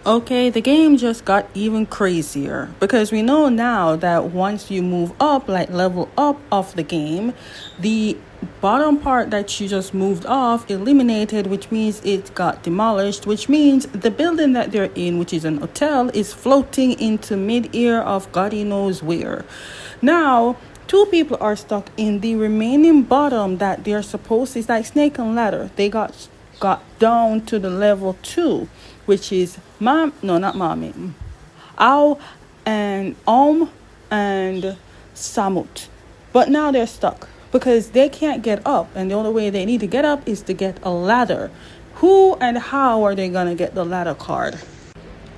Okay, the game just got even crazier because we know now that once you move up, like level up of the game, the bottom part that you just moved off eliminated, which means it got demolished, which means the building that they're in, which is an hotel, is floating into mid-air of God knows where. Now, two people are stuck in the remaining bottom that they're supposed to. It's like snake and ladder. They got down to the level 2, which is not mommy, Ow and and Samut. But now they're stuck because they can't get up, and the only way they need to get up is to get a ladder. Who and how are they gonna get the ladder card?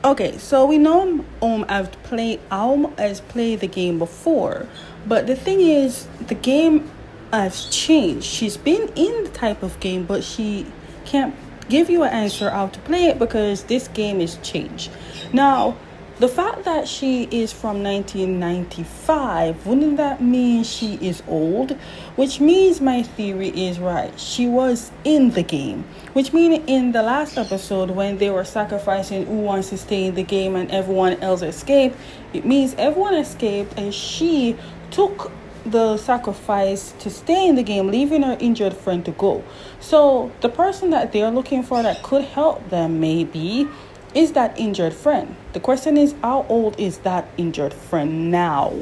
Okay, so we know has played the game before, but the thing is, the game has changed. She's been in the type of game, but she can't give you an answer how to play it because this game is changed. Now, the fact that she is from 1995, wouldn't that mean she is old? Which means my theory is right. She was in the game. Which means in the last episode when they were sacrificing who wants to stay in the game and everyone else escaped, it means everyone escaped and she took the sacrifice to stay in the game, leaving her injured friend to go. So the person that they're looking for that could help them maybe is that injured friend. The question is, how old is that injured friend now?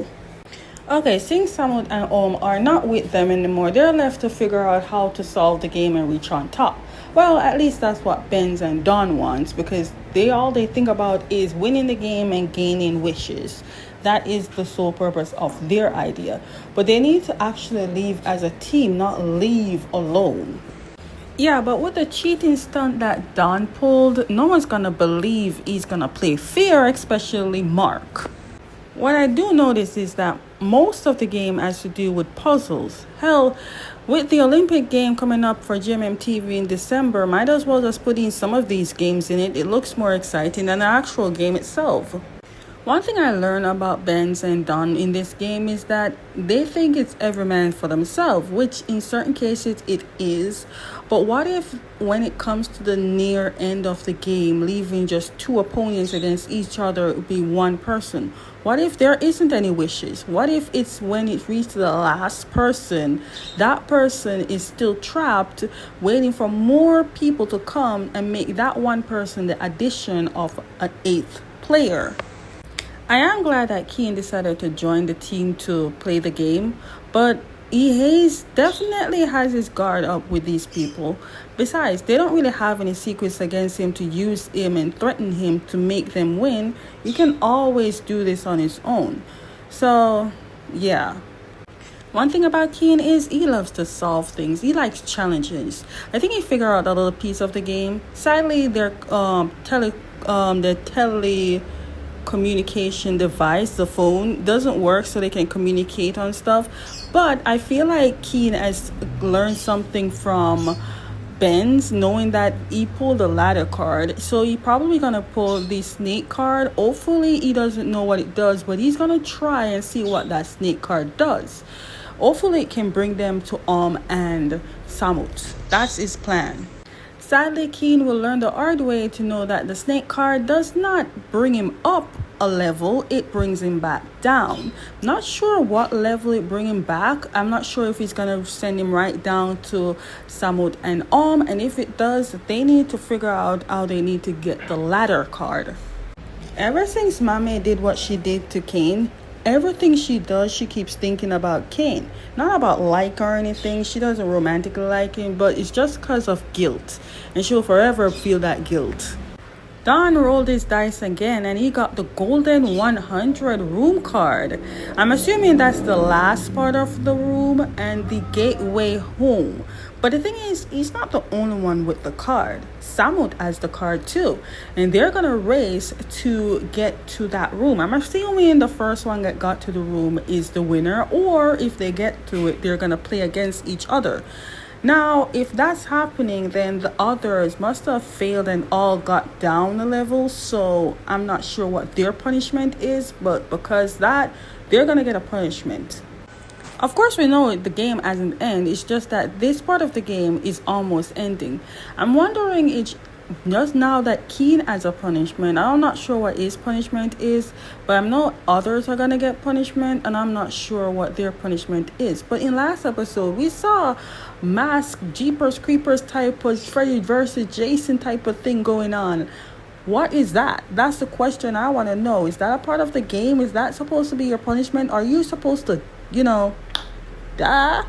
Okay, since Samut and are not with them anymore, they're left to figure out how to solve the game and reach on top. Well, at least that's what Benz and Don wants, because all they think about is winning the game and gaining wishes. That is the sole purpose of their idea. But they need to actually leave as a team, not leave alone. Yeah, but with the cheating stunt that Don pulled, no one's gonna believe he's gonna play fair, especially Mark. What I do notice is that most of the game has to do with puzzles. Hell, with the Olympic game coming up for GMMTV in December, might as well just put in some of these games in it. It looks more exciting than the actual game itself. One thing I learned about Benz and Don in this game is that they think it's every man for themselves, which in certain cases it is. But what if when it comes to the near end of the game, leaving just two opponents against each other, it would be one person? What if there isn't any wishes? What if it's when it reaches the last person, that person is still trapped, waiting for more people to come and make that one person the addition of an 8th player? I am glad that Keen decided to join the team to play the game, but Hayes definitely has his guard up with these people. Besides, they don't really have any secrets against him to use him and threaten him to make them win. He can always do this on his own. So, yeah. One thing about Keen is he loves to solve things. He likes challenges. I think he figured out a little piece of the game. Sadly, their communication device, the phone, doesn't work so they can communicate on stuff. But I feel like Keen has learned something from Benz, knowing that he pulled the ladder card. So he probably gonna pull the snake card. Hopefully he doesn't know what it does, but he's gonna try and see what that snake card does. Hopefully it can bring them to and Samut. That's his plan. Sadly, Keen will learn the hard way to know that the snake card does not bring him up a level, it brings him back down. Not sure what level it brings him back. I'm not sure if it's gonna send him right down to Samut and and if it does, they need to figure out how they need to get the ladder card. Ever since Mame did what she did to Kane, everything she does, she keeps thinking about Kane. Not about like or anything. She doesn't romantically like him, but it's just because of guilt. And she'll forever feel that guilt. Don rolled his dice again and he got the golden 100 room card. I'm assuming that's the last part of the room and the gateway home. But the thing is, he's not the only one with the card. Samut has the card too. And they're going to race to get to that room. I'm assuming the first one that got to the room is the winner. Or if they get to it, they're going to play against each other. Now, if that's happening, then the others must have failed and all got down a level. So I'm not sure what their punishment is. But because that, they're going to get a punishment. Of course, we know the game hasn't ended. It's just that this part of the game is almost ending. I'm wondering just now that Keen as a punishment. I'm not sure what his punishment is, but I know others are gonna get punishment, and I'm not sure what their punishment is. But in last episode, we saw Mask Jeepers Creepers type of Freddy versus Jason type of thing going on. What is that? That's the question I want to know. Is that a part of the game? Is that supposed to be your punishment? Are you supposed to, die?